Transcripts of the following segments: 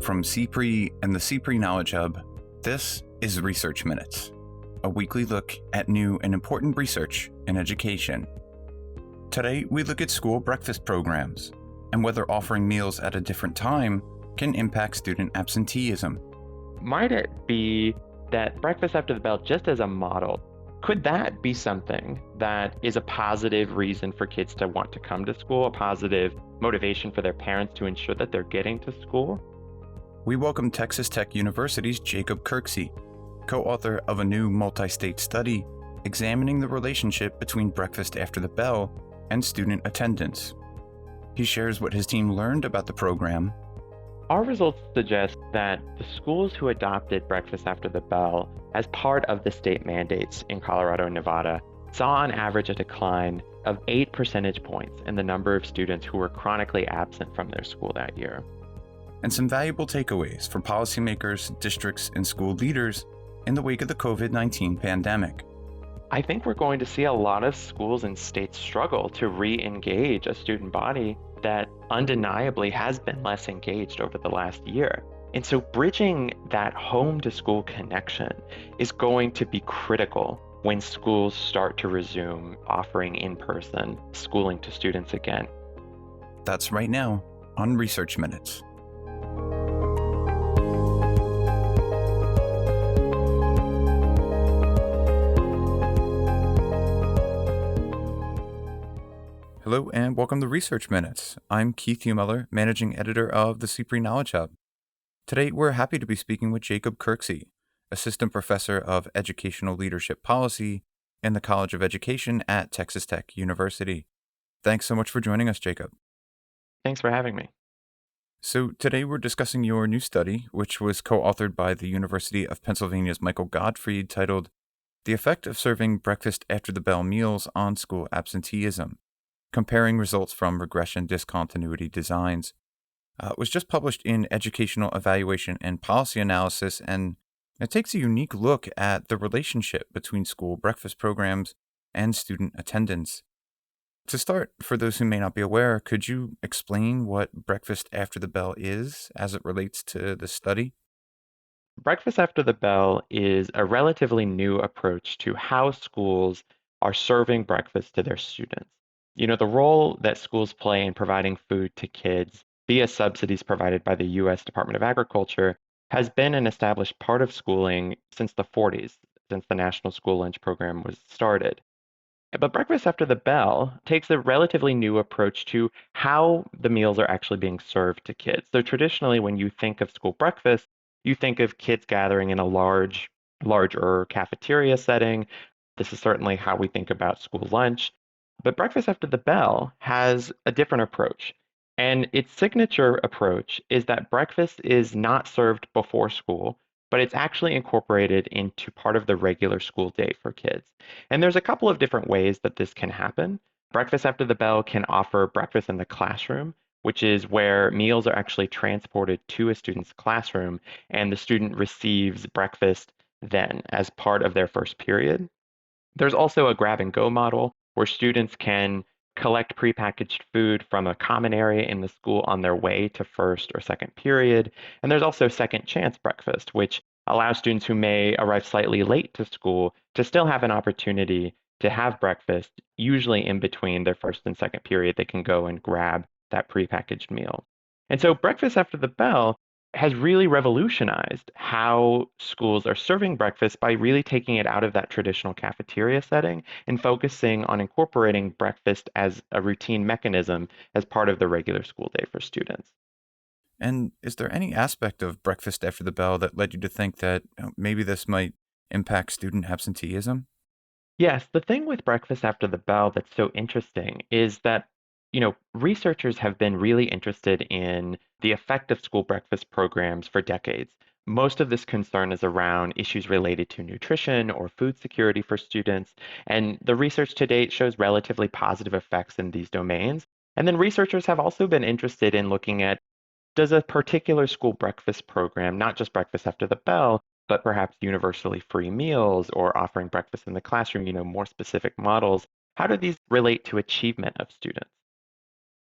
From CPRE and the CPRE Knowledge Hub, this is Research Minutes, a weekly look at new and important research in education. Today, we look at school breakfast programs and whether offering meals at a different time can impact student absenteeism. Might it be that breakfast after the bell, just as a model, could that be something that is a positive reason for kids to want to come to school, a positive motivation for their parents to ensure that they're getting to school? We welcome Texas Tech University's Jacob Kirksey, co-author of a new multi-state study examining the relationship between breakfast after the bell and student attendance. He shares what his team learned about the program. Our results suggest that the schools who adopted breakfast after the bell as part of the state mandates in Colorado and Nevada saw on average a decline of 8 percentage points in the number of students who were chronically absent from their school that year. And some valuable takeaways for policymakers, districts, and school leaders in the wake of the COVID-19 pandemic. I think we're going to see a lot of schools and states struggle to re-engage a student body that undeniably has been less engaged over the last year. And so bridging that home to school connection is going to be critical when schools start to resume offering in-person schooling to students again. That's right now on Research Minutes. Hello and welcome to Research Minutes. I'm Keith Heumiller, Managing Editor of the CPRE Knowledge Hub. Today, we're happy to be speaking with Jacob Kirksey, Assistant Professor of Educational Leadership Policy in the College of Education at Texas Tech University. Thanks so much for joining us, Jacob. Thanks for having me. So today we're discussing your new study, which was co-authored by the University of Pennsylvania's Michael Gottfried, titled The Effect of Serving Breakfast After the Bell Meals on School Absenteeism, Comparing Results from Regression Discontinuity Designs. It was just published in Educational Evaluation and Policy Analysis, and it takes a unique look at the relationship between school breakfast programs and student attendance. To start, for those who may not be aware, could you explain what breakfast after the bell is as it relates to the study? Breakfast after the bell is a relatively new approach to how schools are serving breakfast to their students. The role that schools play in providing food to kids via subsidies provided by the U.S. Department of Agriculture has been an established part of schooling since the 40s, since the National School Lunch Program was started. But breakfast after the bell takes a relatively new approach to how the meals are actually being served to kids. So traditionally, when you think of school breakfast, you think of kids gathering in a larger cafeteria setting. This is certainly how we think about school lunch. But breakfast after the bell has a different approach. And its signature approach is that breakfast is not served before school, but it's actually incorporated into part of the regular school day for kids. And there's a couple of different ways that this can happen. Breakfast after the bell can offer breakfast in the classroom, which is where meals are actually transported to a student's classroom, and the student receives breakfast then as part of their first period. There's also a grab and go model where students can collect prepackaged food from a common area in the school on their way to first or second period. And there's also second chance breakfast, which allows students who may arrive slightly late to school to still have an opportunity to have breakfast, usually in between their first and second period. They can go and grab that prepackaged meal. And so breakfast after the bell has really revolutionized how schools are serving breakfast by really taking it out of that traditional cafeteria setting and focusing on incorporating breakfast as a routine mechanism as part of the regular school day for students. And is there any aspect of breakfast after the bell that led you to think that maybe this might impact student absenteeism? Yes, the thing with breakfast after the bell that's so interesting is that researchers have been really interested in the effect of school breakfast programs for decades. Most of this concern is around issues related to nutrition or food security for students, and the research to date shows relatively positive effects in these domains. And then researchers have also been interested in looking at, does a particular school breakfast program, not just breakfast after the bell, but perhaps universally free meals or offering breakfast in the classroom, more specific models, how do these relate to achievement of students?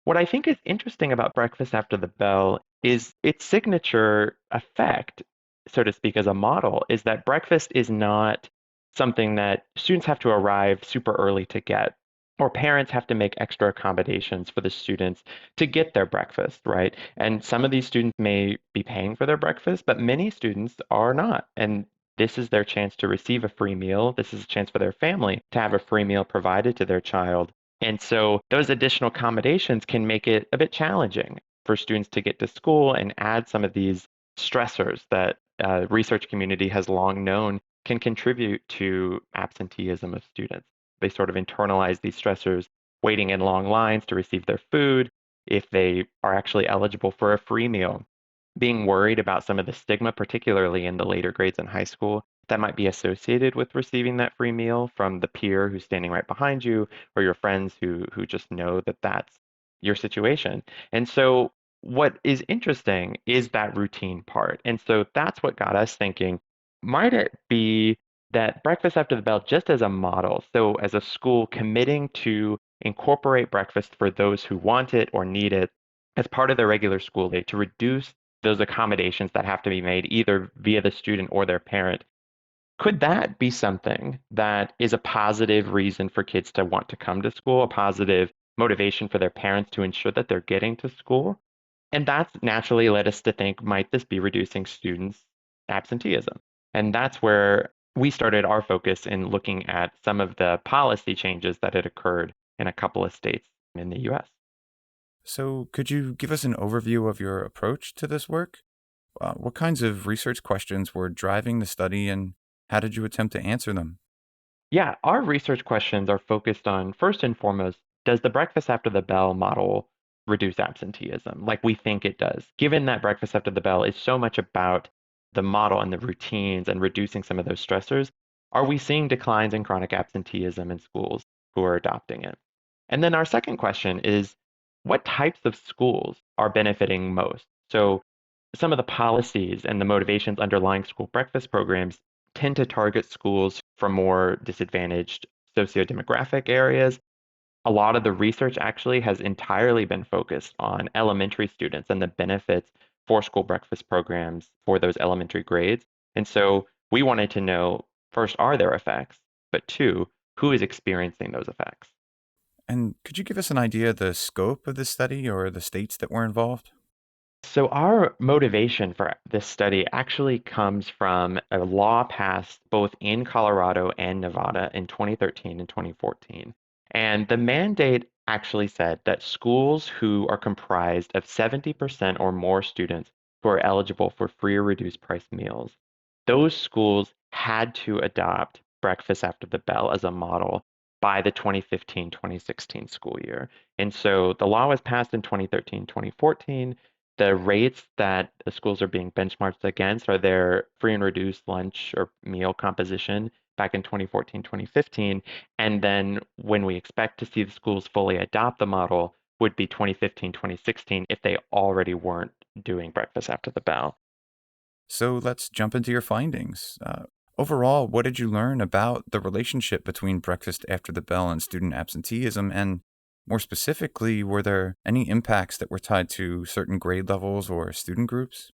What I think is interesting about breakfast after the bell is its signature effect, so to speak, as a model, is that breakfast is not something that students have to arrive super early to get, or parents have to make extra accommodations for the students to get their breakfast, right? And some of these students may be paying for their breakfast, but many students are not. And this is their chance to receive a free meal. This is a chance for their family to have a free meal provided to their child. And so those additional accommodations can make it a bit challenging for students to get to school and add some of these stressors that research community has long known can contribute to absenteeism of students. They sort of internalize these stressors, waiting in long lines to receive their food, if they are actually eligible for a free meal, being worried about some of the stigma, particularly in the later grades in high school, that might be associated with receiving that free meal from the peer who's standing right behind you or your friends who just know that that's your situation. And so what is interesting is that routine part. And so that's what got us thinking, might it be that breakfast after the bell just as a model, so as a school committing to incorporate breakfast for those who want it or need it as part of their regular school day to reduce those accommodations that have to be made either via the student or their parent. Could that be something that is a positive reason for kids to want to come to school, a positive motivation for their parents to ensure that they're getting to school? And that's naturally led us to think, might this be reducing students' absenteeism? And that's where we started our focus in looking at some of the policy changes that had occurred in a couple of states in the US. So, could you give us an overview of your approach to this work? What kinds of research questions were driving the study, and how did you attempt to answer them? Yeah, our research questions are focused on first and foremost, does the breakfast after the bell model reduce absenteeism like we think it does? Given that breakfast after the bell is so much about the model and the routines and reducing some of those stressors, are we seeing declines in chronic absenteeism in schools who are adopting it? And then our second question is, what types of schools are benefiting most? So some of the policies and the motivations underlying school breakfast programs tend to target schools from more disadvantaged sociodemographic areas. A lot of the research actually has entirely been focused on elementary students and the benefits for school breakfast programs for those elementary grades. And so we wanted to know first, are there effects? But two, who is experiencing those effects? And could you give us an idea of the scope of this study or the states that were involved? So, our motivation for this study actually comes from a law passed both in Colorado and Nevada in 2013 and 2014. And the mandate actually said that schools who are comprised of 70% or more students who are eligible for free or reduced price meals, those schools had to adopt breakfast after the bell as a model by the 2015-2016 school year. And so the law was passed in 2013-2014. The rates that the schools are being benchmarked against are their free and reduced lunch or meal composition back in 2014, 2015. And then when we expect to see the schools fully adopt the model would be 2015, 2016 if they already weren't doing breakfast after the bell. So, let's jump into your findings. Overall, what did you learn about the relationship between breakfast after the bell and student absenteeism? And more specifically, were there any impacts that were tied to certain grade levels or student groups?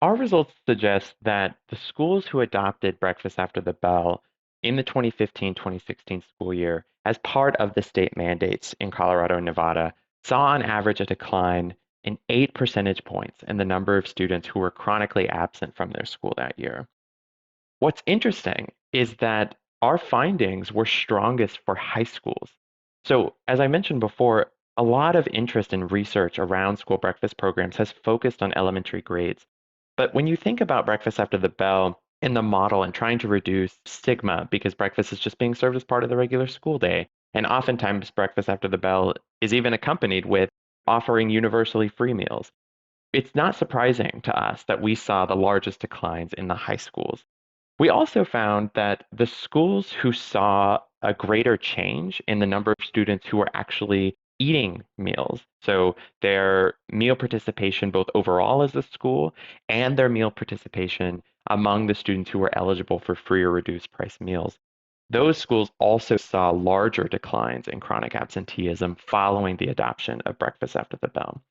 Our results suggest that the schools who adopted breakfast after the bell in the 2015-2016 school year as part of the state mandates in Colorado and Nevada saw on average a decline in 8 percentage points in the number of students who were chronically absent from their school that year. What's interesting is that our findings were strongest for high schools. So, as I mentioned before, a lot of interest in research around school breakfast programs has focused on elementary grades. But when you think about breakfast after the bell in the model and trying to reduce stigma because breakfast is just being served as part of the regular school day, and oftentimes breakfast after the bell is even accompanied with offering universally free meals, it's not surprising to us that we saw the largest declines in the high schools. We also found that the schools who saw a greater change in the number of students who were actually eating meals, so their meal participation both overall as a school and their meal participation among the students who were eligible for free or reduced price meals, those schools also saw larger declines in chronic absenteeism following the adoption of breakfast after the bell.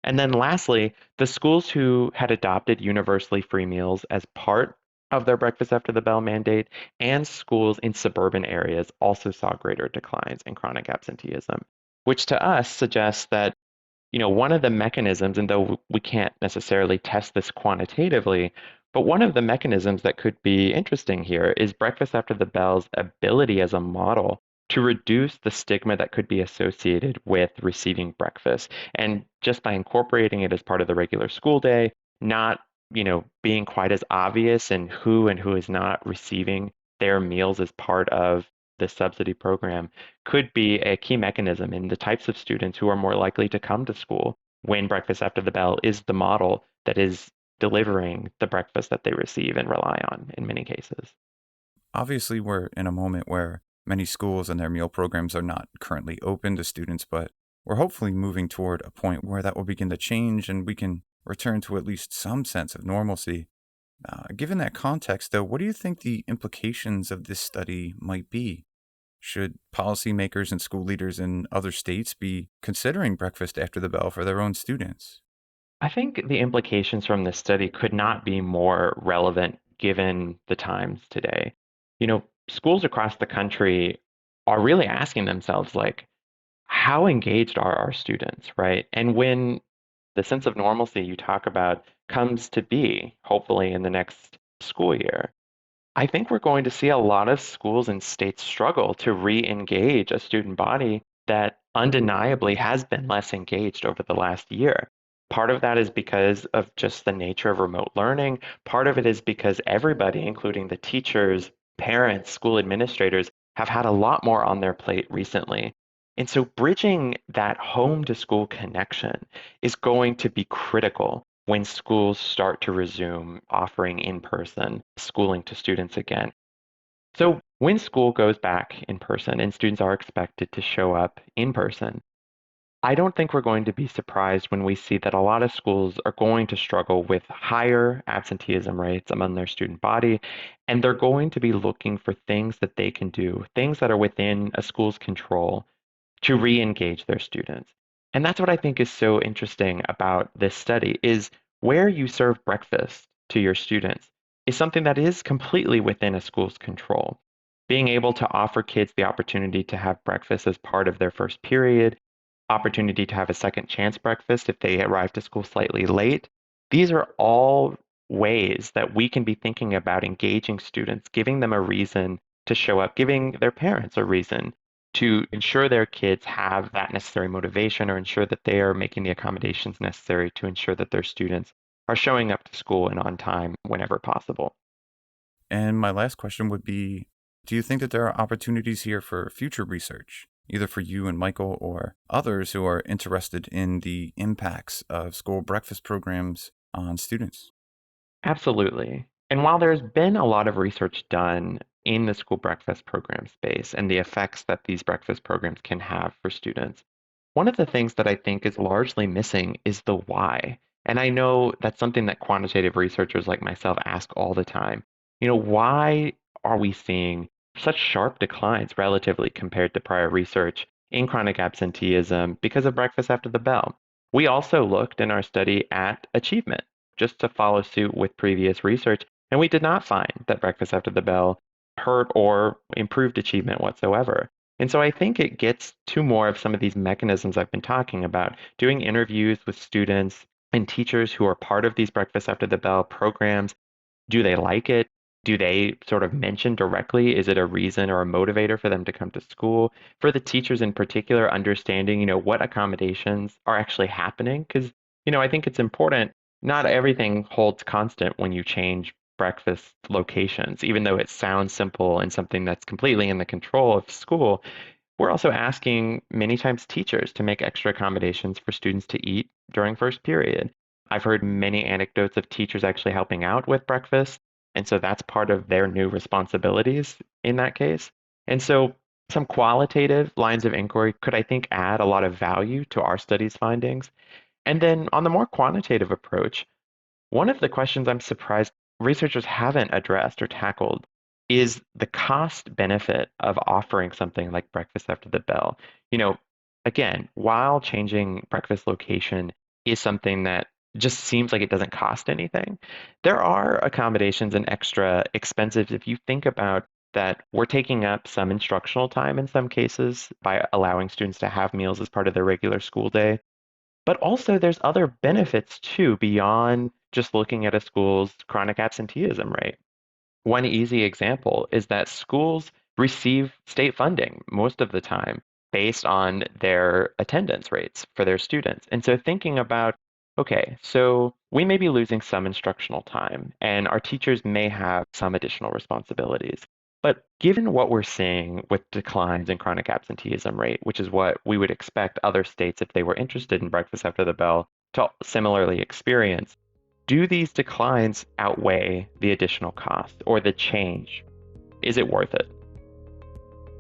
And then lastly, the schools who had adopted universally free meals as part of their breakfast after the bell mandate and schools in suburban areas also saw greater declines in chronic absenteeism, which to us suggests that one of the mechanisms, and though we can't necessarily test this quantitatively, but one of the mechanisms that could be interesting here is breakfast after the bell's ability as a model to reduce the stigma that could be associated with receiving breakfast. And just by incorporating it as part of the regular school day, not, being quite as obvious in who and who is not receiving their meals as part of the subsidy program could be a key mechanism in the types of students who are more likely to come to school when breakfast after the bell is the model that is delivering the breakfast that they receive and rely on in many cases. Obviously, we're in a moment where many schools and their meal programs are not currently open to students, but we're hopefully moving toward a point where that will begin to change and we can return to at least some sense of normalcy. Given that context, though, what do you think the implications of this study might be? Should policymakers and school leaders in other states be considering breakfast after the bell for their own students? I think the implications from this study could not be more relevant given the times today. Schools across the country are really asking themselves, like, how engaged are our students, right? And when the sense of normalcy you talk about comes to be, hopefully in the next school year, I think we're going to see a lot of schools and states struggle to re-engage a student body that undeniably has been less engaged over the last year. Part of that is because of just the nature of remote learning. Part of it is because everybody, including the teachers, parents, school administrators, have had a lot more on their plate recently. And so bridging that home to school connection is going to be critical when schools start to resume offering in-person schooling to students again. So when school goes back in person and students are expected to show up in person, I don't think we're going to be surprised when we see that a lot of schools are going to struggle with higher absenteeism rates among their student body, and they're going to be looking for things that they can do, things that are within a school's control to re-engage their students. And that's what I think is so interesting about this study is where you serve breakfast to your students is something that is completely within a school's control. Being able to offer kids the opportunity to have breakfast as part of their first period, opportunity to have a second chance breakfast if they arrive to school slightly late. These are all ways that we can be thinking about engaging students, giving them a reason to show up, giving their parents a reason to ensure their kids have that necessary motivation or ensure that they are making the accommodations necessary to ensure that their students are showing up to school and on time whenever possible. And my last question would be, do you think that there are opportunities here for future research, either for you and Michael or others who are interested in the impacts of school breakfast programs on students? Absolutely. And while there's been a lot of research done in the school breakfast program space and the effects that these breakfast programs can have for students, one of the things that I think is largely missing is the why. And I know that's something that quantitative researchers like myself ask all the time. Why are we seeing such sharp declines relatively compared to prior research in chronic absenteeism because of breakfast after the bell? We also looked in our study at achievement just to follow suit with previous research, and we did not find that breakfast after the bell hurt or improved achievement whatsoever. And so I think it gets to more of some of these mechanisms I've been talking about, doing interviews with students and teachers who are part of these breakfast after the bell programs. Do they like it? Do they sort of mention directly? Is it a reason or a motivator for them to come to school? For the teachers in particular, understanding, what accommodations are actually happening. Because, I think it's important. Not everything holds constant when you change breakfast locations, even though it sounds simple and something that's completely in the control of school. We're also asking many times teachers to make extra accommodations for students to eat during first period. I've heard many anecdotes of teachers actually helping out with breakfast, and so that's part of their new responsibilities in that case. And so some qualitative lines of inquiry could, I think, add a lot of value to our study's findings. And then on the more quantitative approach, one of the questions I'm surprised researchers haven't addressed or tackled is the cost benefit of offering something like breakfast after the bell. You know, again, while changing breakfast location is something that just seems like it doesn't cost anything, there are accommodations and extra expenses if you think about that we're taking up some instructional time in some cases by allowing students to have meals as part of their regular school day. But also, there's other benefits too beyond just looking at a school's chronic absenteeism rate. One easy example is that schools receive state funding most of the time based on their attendance rates for their students. And so thinking about, okay, so we may be losing some instructional time and our teachers may have some additional responsibilities. But given what we're seeing with declines in chronic absenteeism rate, which is what we would expect other states, if they were interested in breakfast after the bell, to similarly experience, do these declines outweigh the additional cost or the change? Is it worth it?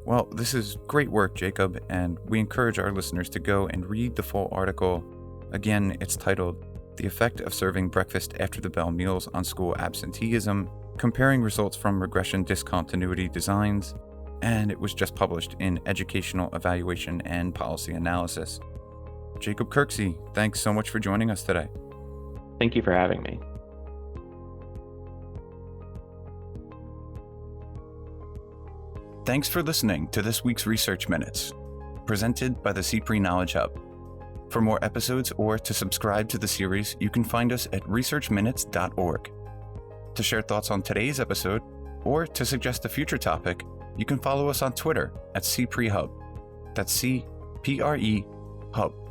Well, this is great work, Jacob, and we encourage our listeners to go and read the full article. Again, it's titled The Effect of Serving Breakfast After the Bell Meals on School Absenteeism, Comparing Results from Regression Discontinuity Designs, and it was just published in Educational Evaluation and Policy Analysis. Jacob Kirksey, thanks so much for joining us today. Thank you for having me. Thanks for listening to this week's Research Minutes, presented by the CPRE Knowledge Hub. For more episodes or to subscribe to the series, you can find us at researchminutes.org. To share thoughts on today's episode, or to suggest a future topic, you can follow us on Twitter at CPRE Hub. That's CPRE Hub.